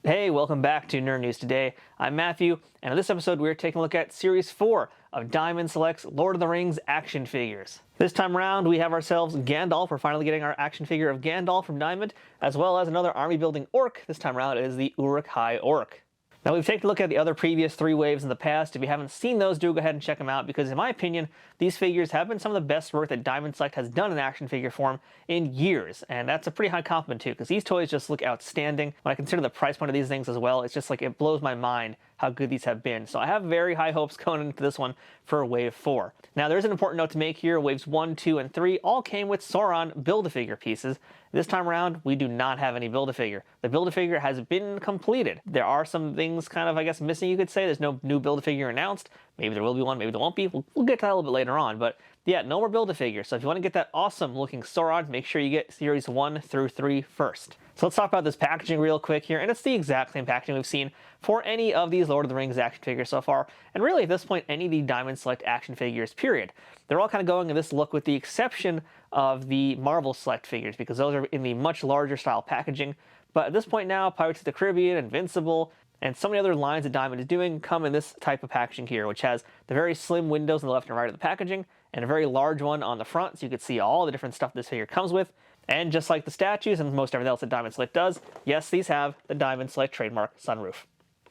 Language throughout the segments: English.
Hey, welcome back to Nerd News Today. I'm Matthew, and in this episode we're taking a look at Series 4 of Diamond Select's Lord of the Rings action figures. This time around we have ourselves Gandalf. We're finally getting our action figure of Gandalf from Diamond, as well as another army building orc. This time around it is the Uruk-Hai Orc. Now we've taken a look at the other previous 3 waves in the past. If you haven't seen those, do go ahead and check them out, because in my opinion, these figures have been some of the best work that Diamond Select has done in action figure form in years. And that's a pretty high compliment too, because these toys just look outstanding. When I consider the price point of these things as well, it's just like, it blows my mind how good these have been. So I have very high hopes going into this one for Wave 4. Now there's an important note to make here. Waves 1, 2, and 3 all came with Sauron Build-A-Figure pieces. This time around, we do not have any Build-A-Figure. The Build-A-Figure has been completed. There are some things kind of, I guess, missing, you could say. There's no new Build-A-Figure announced. Maybe there will be one, maybe there won't be. We'll get to that a little bit later on, but yeah, no more Build-A-Figure. So if you want to get that awesome looking Sauron, make sure you get Series 1 through 3 first. So let's talk about this packaging real quick here, and it's the exact same packaging we've seen for any of these Lord of the Rings action figures so far, and really at this point any of the Diamond Select action figures, period. They're all kind of going in this look with the exception of the Marvel Select figures, because those are in the much larger style packaging. But at this point now, Pirates of the Caribbean, Invincible, and so many other lines that Diamond is doing come in this type of packaging here, which has the very slim windows on the left and right of the packaging, and a very large one on the front, so you can see all the different stuff this figure comes with. And just like the statues and most everything else that Diamond Select does, yes, these have the Diamond Select trademark sunroof.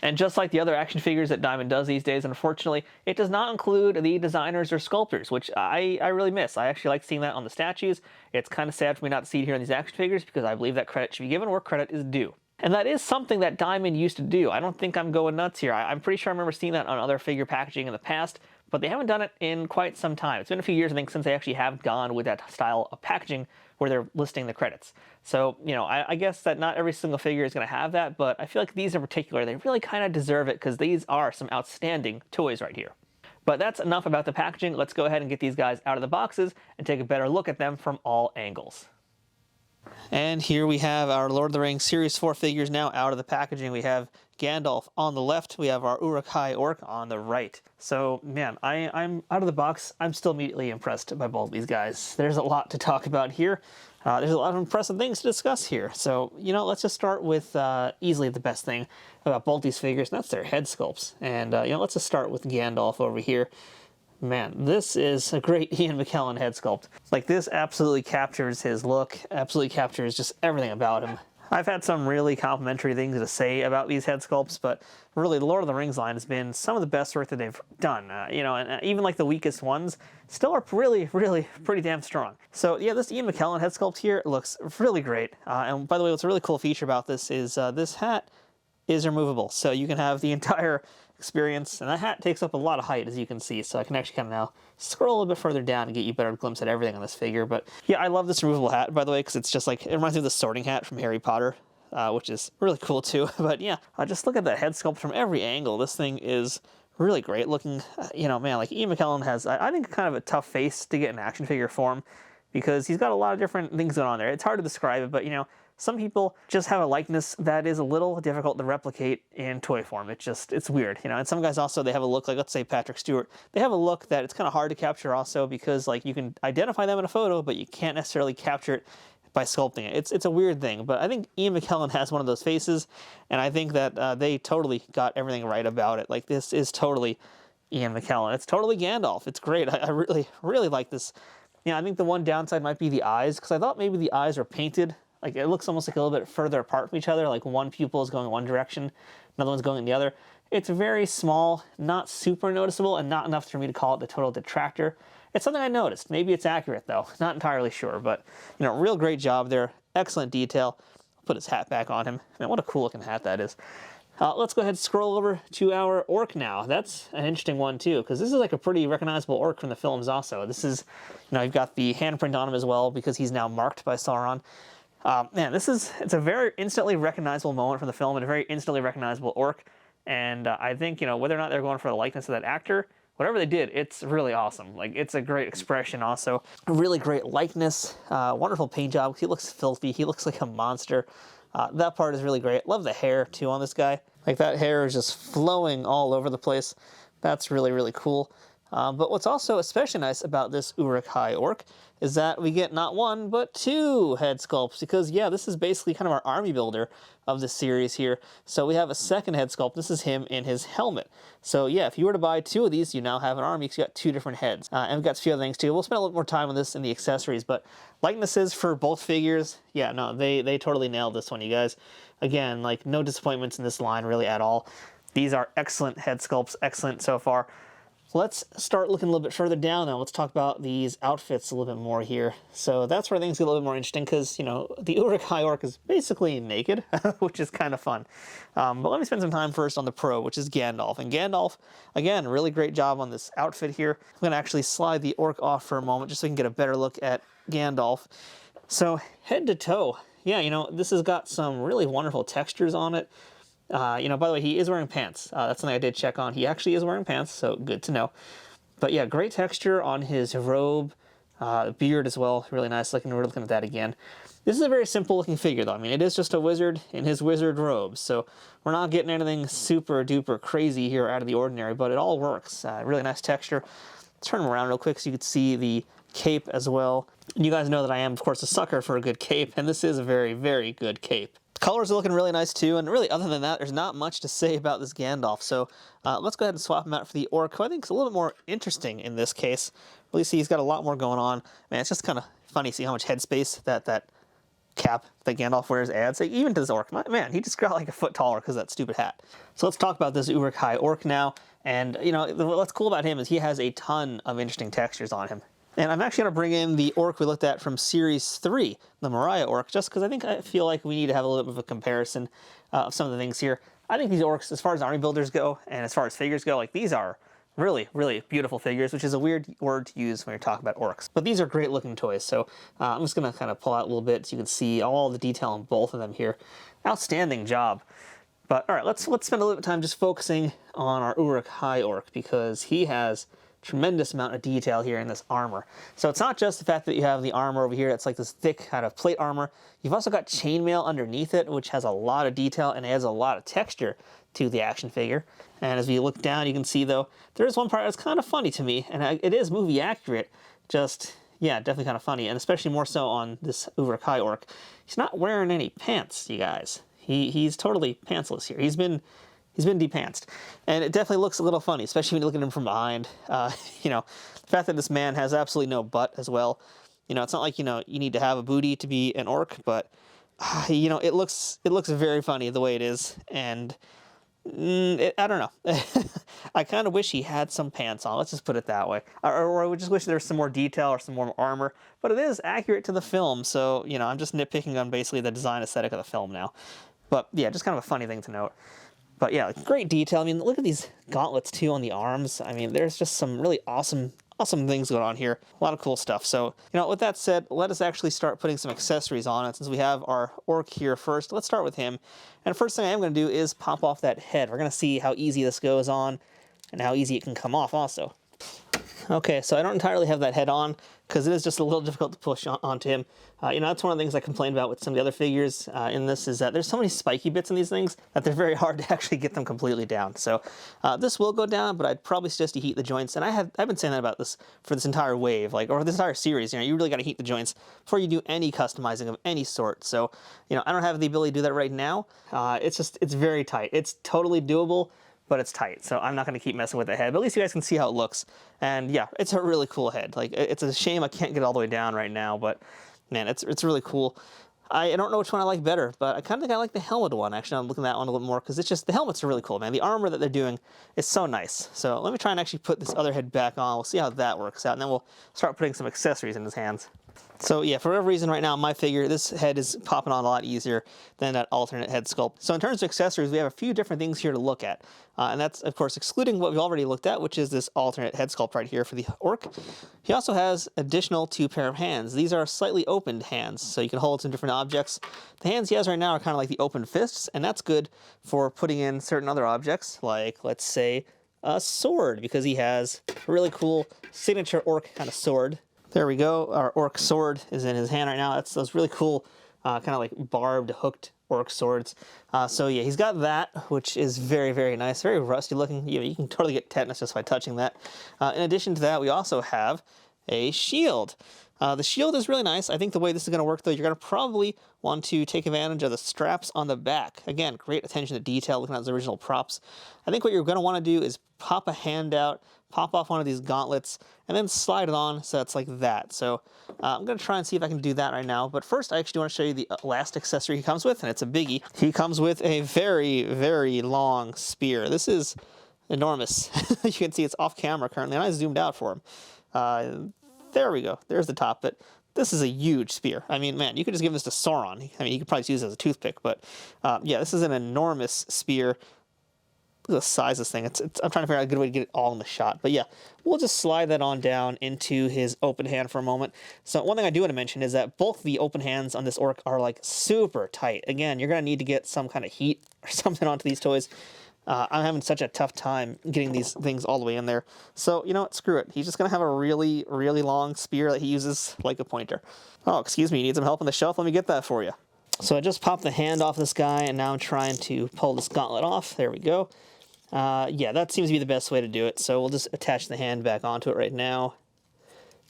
And just like the other action figures that Diamond does these days, unfortunately, it does not include the designers or sculptors, which I really miss. I actually like seeing that on the statues. It's kind of sad for me not to see it here in these action figures, because I believe that credit should be given where credit is due. And that is something that Diamond used to do. I don't think I'm going nuts here. I'm pretty sure I remember seeing that on other figure packaging in the past, but they haven't done it in quite some time. It's been a few years, I think, since they actually have gone with that style of packaging where they're listing the credits. So, you know, I guess that not every single figure is going to have that, but I feel like these in particular, they really kind of deserve it, because these are some outstanding toys right here. But that's enough about the packaging. Let's go ahead and get these guys out of the boxes and take a better look at them from all angles. And here we have our Lord of the Rings Series 4 figures now out of the packaging. We have Gandalf on the left, we have our Uruk-Hai Orc on the right. So, man, I'm out of the box. I'm still immediately impressed by both these guys. There's a lot to talk about here. There's a lot of impressive things to discuss here. So, you know, let's just start with easily the best thing about both these figures, and that's their head sculpts. And, you know, let's just start with Gandalf over here. Man, this is a great Ian McKellen head sculpt. Like, this absolutely captures his look, absolutely captures just everything about him. I've had some really complimentary things to say about these head sculpts, but really the Lord of the Rings line has been some of the best work that they've done. You know, and even like the weakest ones still are really pretty damn strong. So yeah, this Ian McKellen head sculpt here looks really great. And by the way, what's a really cool feature about this is this hat is removable, so you can have the entire experience, and that hat takes up a lot of height, as you can see, so I can actually kind of now scroll a little bit further down and get you a better glimpse at everything on this figure. But yeah, I love this removable hat, by the way, because it's just like, it reminds me of the sorting hat from Harry Potter, which is really cool too. But yeah, just look at that head sculpt from every angle. This thing is really great looking. You know, man, like Ian McKellen has, I think, kind of a tough face to get in action figure form, because he's got a lot of different things going on there. It's hard to describe it, but you know, some people just have a likeness that is a little difficult to replicate in toy form. It's weird, you know. And some guys also, they have a look like, let's say Patrick Stewart, they have a look that it's kind of hard to capture also, because like you can identify them in a photo, but you can't necessarily capture it by sculpting it. It's a weird thing, but I think Ian McKellen has one of those faces, and I think that they totally got everything right about it. Like, this is totally Ian McKellen. It's totally Gandalf. It's great. I really like this. You know, I think the one downside might be the eyes, because I thought maybe the eyes are painted. Like, it looks almost like a little bit further apart from each other, like one pupil is going in one direction, another one's going in the other. It's very small, not super noticeable, and not enough for me to call it the total detractor. It's something I noticed. Maybe it's accurate, though. Not entirely sure, but, you know, real great job there. Excellent detail. I'll put his hat back on him. Man, what a cool-looking hat that is. Let's go ahead and scroll over to our orc now. That's an interesting one, too, because this is like a pretty recognizable orc from the films also. This is, you know, you've got the handprint on him as well, because he's now marked by Sauron. Man, it's a very instantly recognizable moment from the film, and a very instantly recognizable orc. And I think, you know, whether or not they're going for the likeness of that actor, whatever they did, it's really awesome. Like, it's a great expression also. A really great likeness. Wonderful paint job. He looks filthy. He looks like a monster. That part is really great. Love the hair, too, on this guy. Like, that hair is just flowing all over the place. That's really cool. But what's also especially nice about this Uruk-Hai Orc is that we get not one, but two head sculpts, because yeah, this is basically kind of our army builder of the series here. So we have a second head sculpt. This is him in his helmet. So yeah, if you were to buy two of these, you now have an army because you got two different heads. And we've got a few other things too. We'll spend a little more time on this in the accessories, but likenesses for both figures, yeah, no, they totally nailed this one, you guys. Again, like no disappointments in this line really at all. These are excellent head sculpts, excellent so far. Let's start looking a little bit further down now. Let's talk about these outfits a little bit more here. So that's where things get a little bit more interesting because, you know, the Uruk-Hai Orc is basically naked, which is kind of fun. But let me spend some time first on the pro, which is Gandalf. And Gandalf, again, really great job on this outfit here. I'm going to actually slide the orc off for a moment just so we can get a better look at Gandalf. So head to toe, yeah, you know, this has got some really wonderful textures on it. You know, by the way, he is wearing pants. That's something I did check on. He actually is wearing pants, so good to know. But yeah, great texture on his robe, beard as well. Really nice looking. We're looking at that again. This is a very simple looking figure, though. I mean, it is just a wizard in his wizard robe, so we're not getting anything super duper crazy here out of the ordinary, but it all works. Really nice texture. Let's turn him around real quick so you can see the cape as well. And you guys know that I am, of course, a sucker for a good cape, and this is a very, very good cape. Colors are looking really nice too, and really other than that, there's not much to say about this Gandalf. So let's go ahead and swap him out for the Orc, who I think is a little bit more interesting in this case. Really see he's got a lot more going on. Man, it's just kind of funny to see how much headspace that cap that Gandalf wears adds. Like, even to this Orc, man, he just got like a foot taller because of that stupid hat. So let's talk about this Uruk-Hai Orc now. And you know, what's cool about him is he has a ton of interesting textures on him. And I'm actually going to bring in the Orc we looked at from Series 3, the Moria Orc, just because I feel like we need to have a little bit of a comparison of some of the things here. I think these Orcs, as far as army builders go, and as far as figures go, like these are really, really beautiful figures, which is a weird word to use when you're talking about Orcs. But these are great looking toys, so I'm just going to kind of pull out a little bit so you can see all the detail on both of them here. Outstanding job. But all right, let's spend a little bit of time just focusing on our Uruk-Hai Orc, because he has tremendous amount of detail here in this armor. So it's not just the fact that you have the armor over here that's like this thick kind of plate armor. You've also got chainmail underneath it, which has a lot of detail and adds a lot of texture to the action figure. And as we look down, you can see though, there is one part that's kind of funny to me, and it is movie accurate, just, yeah, definitely kind of funny, and especially more so on this Uruk-Hai Orc. He's not wearing any pants, you guys. He's totally pantsless here. He's been depantsed. And it definitely looks a little funny, especially when you look at him from behind. You know, the fact that this man has absolutely no butt as well. You know, it's not like, you know, you need to have a booty to be an orc, but, you know, it looks very funny the way it is. And I don't know. I kind of wish he had some pants on. Let's just put it that way. Or I would just wish there was some more detail or some more armor. But it is accurate to the film, so, you know, I'm just nitpicking on basically the design aesthetic of the film now. But, yeah, just kind of a funny thing to note. But yeah, great detail. I mean, look at these gauntlets too on the arms. I mean, there's just some really awesome things going on here. A lot of cool stuff. So, you know, with that said, let us actually start putting some accessories on it. Since we have our Orc here first, let's start with him. And the first thing I am going to do is pop off that head. We're going to see how easy this goes on and how easy it can come off also. Okay, so I don't entirely have that head on because it is just a little difficult to push onto him. You know, that's one of the things I complained about with some of the other figures in this, is that there's so many spiky bits in these things that they're very hard to actually get them completely down. So this will go down, but I'd probably suggest you heat the joints. And I've been saying that about this for this entire wave, like, or this entire series. You know, you really got to heat the joints before you do any customizing of any sort. So, you know, I don't have the ability to do that right now. It's very tight. It's totally doable, but it's tight, so I'm not going to keep messing with the head. But at least you guys can see how it looks. And yeah, it's a really cool head. Like, it's a shame I can't get it all the way down right now, but man, it's really cool. I don't know which one I like better, but I kind of think I like the helmet one. Actually, I'm looking at that one a little more because it's just, the helmets are really cool, man. The armor that they're doing is so nice. So let me try and actually put this other head back on. We'll see how that works out, and then we'll start putting some accessories in his hands. So yeah, for whatever reason right now, my figure, this head is popping on a lot easier than that alternate head sculpt. So in terms of accessories, we have a few different things here to look at. And that's, of course, excluding what we've already looked at, which is this alternate head sculpt right here for the Orc. He also has additional 2 pair of hands. These are slightly opened hands, so you can hold some different objects. The hands he has right now are kind of like the open fists, and that's good for putting in certain other objects, like, let's say, a sword, because he has a really cool signature Orc kind of sword. There we go. Our Orc sword is in his hand right now. That's those really cool kind of like barbed, hooked orc swords. So yeah, he's got that, which is very, very nice, very rusty looking. You can totally get tetanus just by touching that. In addition to that, we also have a shield. The shield is really nice. I think the way this is going to work, though, you're going to probably want to take advantage of the straps on the back. Again, great attention to detail, looking at those original props. I think what you're going to want to do is pop a hand out, pop off one of these gauntlets, and then slide it on so it's like that. So I'm going to try and see if I can do that right now. But first, I actually want to show you the last accessory he comes with, and it's a biggie. He comes with a very, very long spear. This is enormous. You can see it's off camera currently, and I zoomed out for him. There we go. There's the top, but this is a huge spear. I mean, man, you could just give this to Sauron. I mean, you could probably use it as a toothpick, but yeah, this is an enormous spear. Look at the size of this thing. I'm trying to figure out a good way to get it all in the shot. But yeah, we'll just slide that on down into his open hand for a moment. So one thing I do want to mention is that both the open hands on this orc are like super tight. Again, you're going to need to get some kind of heat or something onto these toys. I'm having such a tough time getting these things all the way in there. So, you know what? Screw it. He's just going to have a really, really long spear that he uses like a pointer. Oh, excuse me. You need some help on the shelf? Let me get that for you. So I just popped the hand off this guy, and now I'm trying to pull this gauntlet off. There we go. Yeah, that seems to be the best way to do it. So we'll just attach the hand back onto it right now.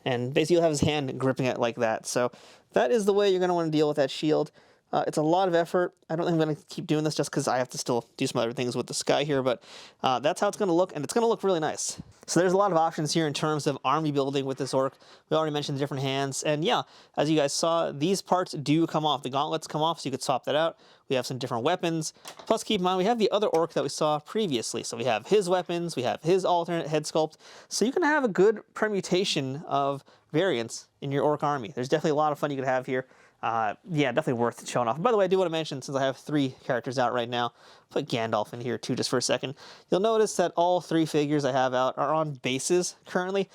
And basically you'll have his hand gripping it like that. So that is the way you're going to want to deal with that shield. It's a lot of effort. I don't think I'm going to keep doing this just because I have to still do some other things with the sky here, but that's how it's going to look, and it's going to look really nice. So there's a lot of options here in terms of army building with this orc. We already mentioned the different hands, and yeah, as you guys saw, these parts do come off. The gauntlets come off, so you could swap that out. We have some different weapons. Plus, keep in mind, we have the other orc that we saw previously. So we have his weapons, we have his alternate head sculpt. So you can have a good permutation of variants in your orc army. There's definitely a lot of fun you could have here. Yeah, definitely worth showing off. By the way, I do want to mention, since I have 3 characters out right now, put Gandalf in here too just for a second. You'll notice that all 3 figures I have out are on bases currently.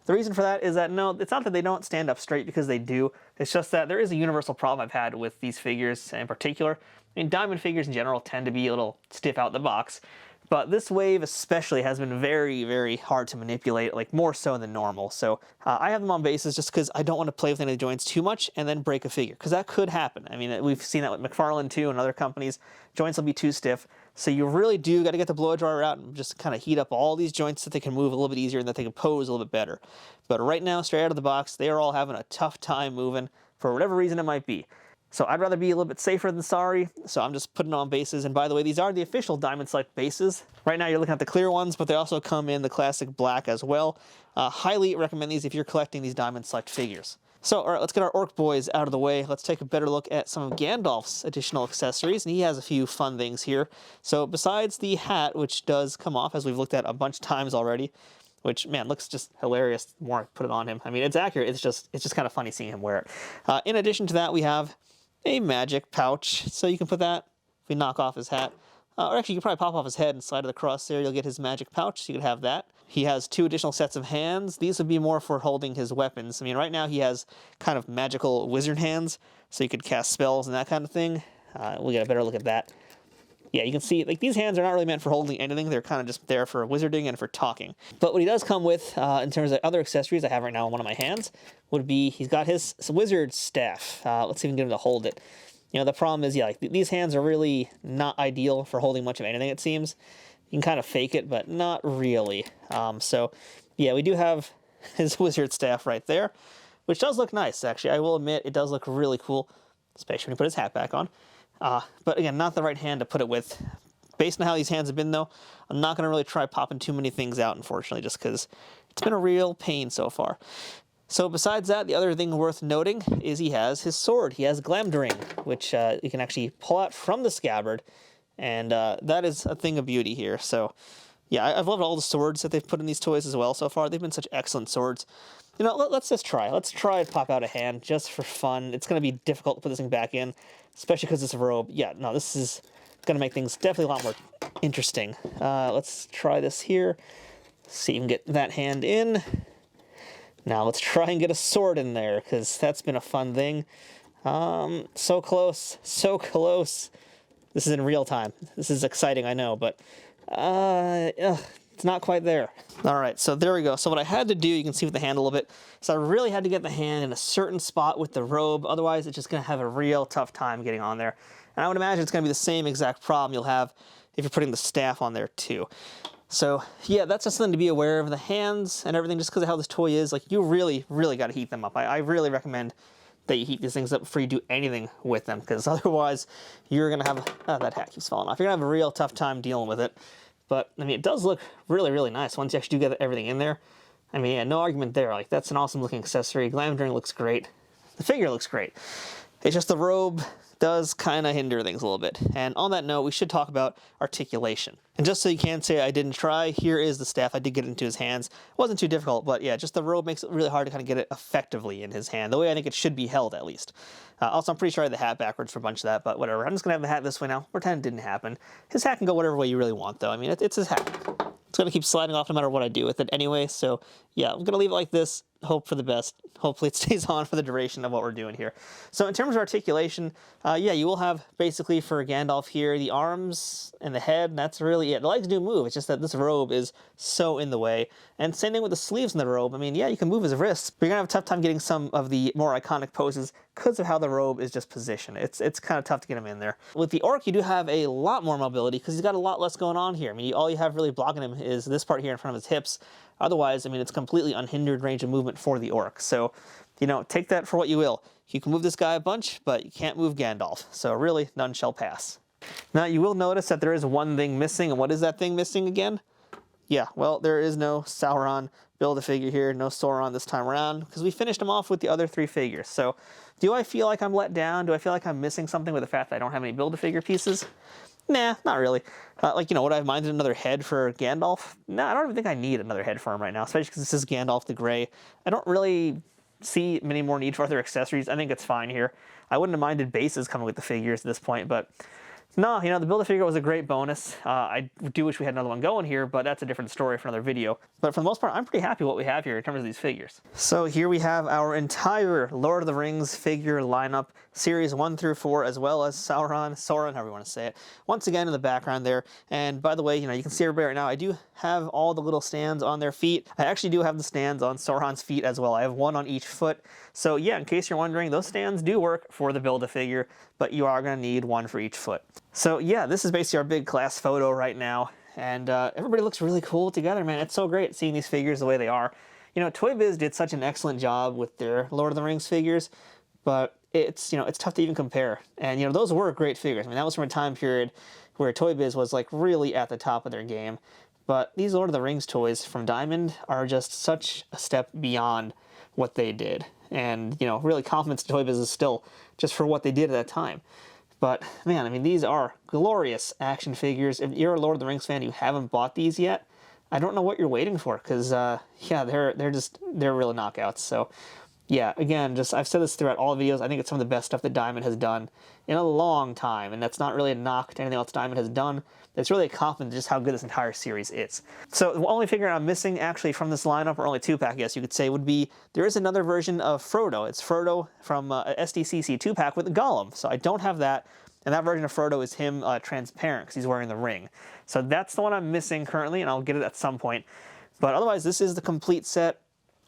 The reason for that is that, no, it's not that they don't stand up straight, because they do. It's just that there is a universal problem I've had with these figures in particular. I mean, diamond figures in general tend to be a little stiff out the box. But this wave especially has been very, very hard to manipulate, like more so than normal. So I have them on bases just because I don't want to play with any of the joints too much and then break a figure, because that could happen. I mean, we've seen that with McFarlane too and other companies. Joints will be too stiff. So you really do got to get the blow dryer out and just kind of heat up all these joints so that they can move a little bit easier and that they can pose a little bit better. But right now, straight out of the box, they are all having a tough time moving for whatever reason it might be. So I'd rather be a little bit safer than sorry, so I'm just putting on bases. And by the way, these are the official Diamond Select bases. Right now you're looking at the clear ones, but they also come in the classic black as well. Highly recommend these if you're collecting these Diamond Select figures. So, all right, let's get our orc boys out of the way. Let's take a better look at some of Gandalf's additional accessories, and he has a few fun things here. So besides the hat, which does come off, as we've looked at a bunch of times already, which, man, looks just hilarious the more I put it on him. I mean, it's accurate. It's just kind of funny seeing him wear it. In addition to that, we have a magic pouch, so you can put that if we knock off his hat. Or actually, you can probably pop off his head and slide it across there. You'll get his magic pouch, so you could have that. He has 2 additional sets of hands. These would be more for holding his weapons. I mean, right now he has kind of magical wizard hands, so you could cast spells and that kind of thing. We'll get a better look at that. Yeah, you can see, like, these hands are not really meant for holding anything. They're kind of just there for wizarding and for talking. But what he does come with, in terms of other accessories I have right now in one of my hands, would be he's got his wizard staff. Let's see if we can get him to hold it. You know, the problem is, yeah, like, these hands are really not ideal for holding much of anything, it seems. You can kind of fake it, but not really. So, yeah, we do have his wizard staff right there, which does look nice, actually. I will admit, it does look really cool, especially when he put his hat back on. But again, not the right hand to put it with. Based on how these hands have been, though, I'm not going to really try popping too many things out, unfortunately, just because it's been a real pain so far. So besides that, the other thing worth noting is he has his sword. He has Glamdring, which you can actually pull out from the scabbard, and that is a thing of beauty here. So yeah, I've loved all the swords that they've put in these toys as well so far. They've been such excellent swords. You know, let's just try. Let's try to pop out a hand just for fun. It's going to be difficult to put this thing back in, especially because it's a robe. Yeah, no, this is going to make things definitely a lot more interesting. Let's try this here. See if we can get that hand in. Now let's try and get a sword in there, because that's been a fun thing. So close, so close. This is in real time. This is exciting, I know, but It's not quite there. All right, so there we go. So what I had to do, you can see with the hand a little bit, so I really had to get the hand in a certain spot with the robe. Otherwise, it's just going to have a real tough time getting on there. And I would imagine it's going to be the same exact problem you'll have if you're putting the staff on there too. So yeah, that's just something to be aware of. The hands and everything, just because of how this toy is, like, you really got to heat them up. I really recommend that you heat these things up before you do anything with them, because otherwise you're going to have, that hat keeps falling off. You're going to have a real tough time dealing with it. But, I mean, it does look really nice once you actually do get everything in there. I mean, yeah, no argument there. Like, that's an awesome looking accessory. Glamdring looks great. The figure looks great. It's just the robe does kind of hinder things a little bit. And on that note, we should talk about articulation. And just so you can't say I didn't try, here is the staff. I did get it into his hands. It wasn't too difficult, but yeah, just the robe makes it really hard to kind of get it effectively in his hand, the way I think it should be held, at least. Also, I'm pretty sure I had the hat backwards for a bunch of that, but whatever. I'm just going to have the hat this way now. Pretend it didn't happen. His hat can go whatever way you really want, though. I mean, it's his hat. It's going to keep sliding off no matter what I do with it anyway, so yeah, I'm going to leave it like this, hope for the best. Hopefully it stays on for the duration of what we're doing here. So in terms of articulation, yeah, you will have basically for Gandalf here, the arms and the head, and that's really it. The legs do move, it's just that this robe is so in the way. And same thing with the sleeves in the robe. I mean, yeah, you can move his wrists, but you're going to have a tough time getting some of the more iconic poses because of how the robe is just positioned. It's kind of tough to get him in there. With the Orc, you do have a lot more mobility because he's got a lot less going on here. I mean, all you have really blocking him is this part here in front of his hips. Otherwise, I mean, it's completely unhindered range of movement for the Orc. So, you know, take that for what you will. You can move this guy a bunch, but you can't move Gandalf. So really, none shall pass. Now, you will notice that there is one thing missing, and what is that thing missing again? Yeah, well, there is no Sauron Build-A-Figure here, no Sauron this time around, because we finished him off with the other 3 figures. So, do I feel like I'm let down? Do I feel like I'm missing something with the fact that I don't have any Build-A-Figure pieces? Nah, not really. Like, you know, would I have minded another head for Gandalf? Nah, I don't even think I need another head for him right now, especially because this is Gandalf the Grey. I don't really see many more need for other accessories. I think it's fine here. I wouldn't have minded bases coming with the figures at this point, but no, you know, the Build-A-Figure was a great bonus. I do wish we had another one going here, but that's a different story for another video. But for the most part, I'm pretty happy with what we have here in terms of these figures. So here we have our entire Lord of the Rings figure lineup, series 1 through 4, as well as Sauron, however you want to say it, once again in the background there. And by the way, you know, you can see everybody right now, I do have all the little stands on their feet. I actually do have the stands on Sauron's feet as well. I have one on each foot. So yeah, in case you're wondering, those stands do work for the Build-A-Figure, but you are going to need one for each foot. So yeah, this is basically our big class photo right now, and everybody looks really cool together, man. It's so great seeing these figures the way they are. You know, Toy Biz did such an excellent job with their Lord of the Rings figures, but it's, you know, it's tough to even compare. And, you know, those were great figures. I mean, that was from a time period where Toy Biz was, like, really at the top of their game. But these Lord of the Rings toys from Diamond are just such a step beyond what they did. And, you know, really compliments to Toy Biz is still just for what they did at that time. But, man, I mean, these are glorious action figures. If you're a Lord of the Rings fan and you haven't bought these yet, I don't know what you're waiting for, because, yeah, they're really knockouts. So, yeah, again, I've said this throughout all the videos, I think it's some of the best stuff that Diamond has done in a long time, and that's not really a knock to anything else Diamond has done. It's really a compliment to just how good this entire series is. So the only figure I'm missing, actually, from this lineup, or only 2-pack, I guess you could say, would be, there is another version of Frodo. It's Frodo from SDCC 2-pack with Gollum. So I don't have that, and that version of Frodo is him transparent, because he's wearing the ring. So that's the one I'm missing currently, and I'll get it at some point. But otherwise, this is the complete set.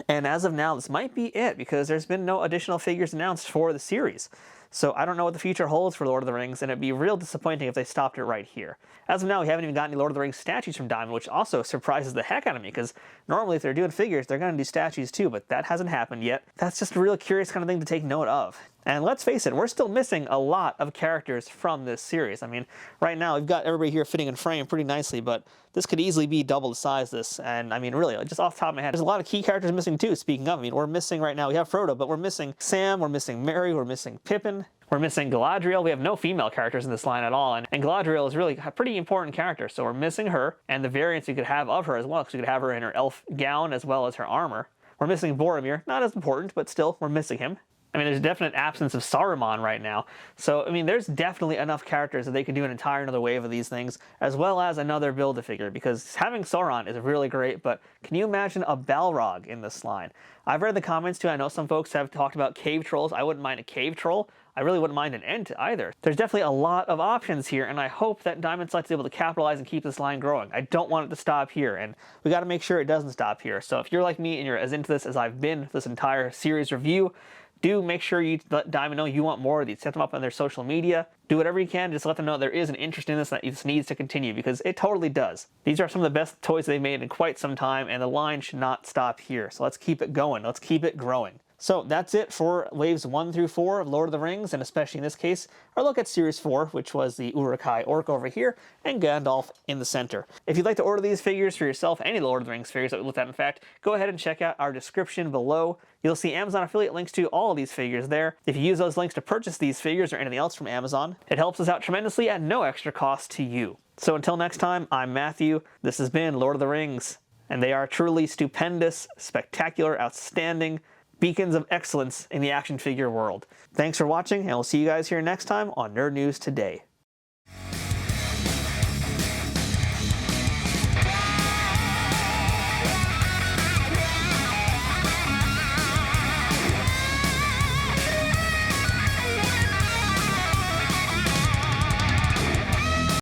And as of now, this might be it, because there's been no additional figures announced for the series. So I don't know what the future holds for Lord of the Rings, and it'd be real disappointing if they stopped it right here. As of now, we haven't even gotten any Lord of the Rings statues from Diamond, which also surprises the heck out of me, because normally if they're doing figures, they're going to do statues too, but that hasn't happened yet. That's just a real curious kind of thing to take note of. And let's face it, we're still missing a lot of characters from this series. I mean, right now we've got everybody here fitting in frame pretty nicely, but this could easily be double the size this. And I mean, really, just off the top of my head, there's a lot of key characters missing too, speaking of. I mean, we're missing right now, we have Frodo, but we're missing Sam, we're missing Merry, we're missing Pippin, we're missing Galadriel. We have no female characters in this line at all, and Galadriel is really a pretty important character, so we're missing her, and the variants we could have of her as well, because we could have her in her elf gown as well as her armor. We're missing Boromir, not as important, but still, we're missing him. I mean, there's a definite absence of Saruman right now. So, I mean, there's definitely enough characters that they could do an entire another wave of these things, as well as another Build-A-Figure, because having Sauron is really great, but can you imagine a Balrog in this line? I've read the comments too. I know some folks have talked about cave trolls. I wouldn't mind a cave troll. I really wouldn't mind an Ent either. There's definitely a lot of options here, and I hope that Diamond Select is able to capitalize and keep this line growing. I don't want it to stop here, and we got to make sure it doesn't stop here. So if you're like me and you're as into this as I've been this entire series review, do make sure you let Diamond know you want more of these. Set them up on their social media. Do whatever you can. Just let them know there is an interest in this, that this needs to continue, because it totally does. These are some of the best toys they've made in quite some time, and the line should not stop here. So let's keep it going. Let's keep it growing. So that's it for waves 1 through 4 of Lord of the Rings, and especially in this case, our look at Series 4, which was the Uruk-Hai Orc over here, and Gandalf in the center. If you'd like to order these figures for yourself, any Lord of the Rings figures that we looked at in fact, go ahead and check out our description below. You'll see Amazon affiliate links to all of these figures there. If you use those links to purchase these figures or anything else from Amazon, it helps us out tremendously at no extra cost to you. So until next time, I'm Matthew. This has been Lord of the Rings, and they are truly stupendous, spectacular, outstanding beacons of excellence in the action figure world. Thanks for watching, and we'll see you guys here next time on Nerd News Today.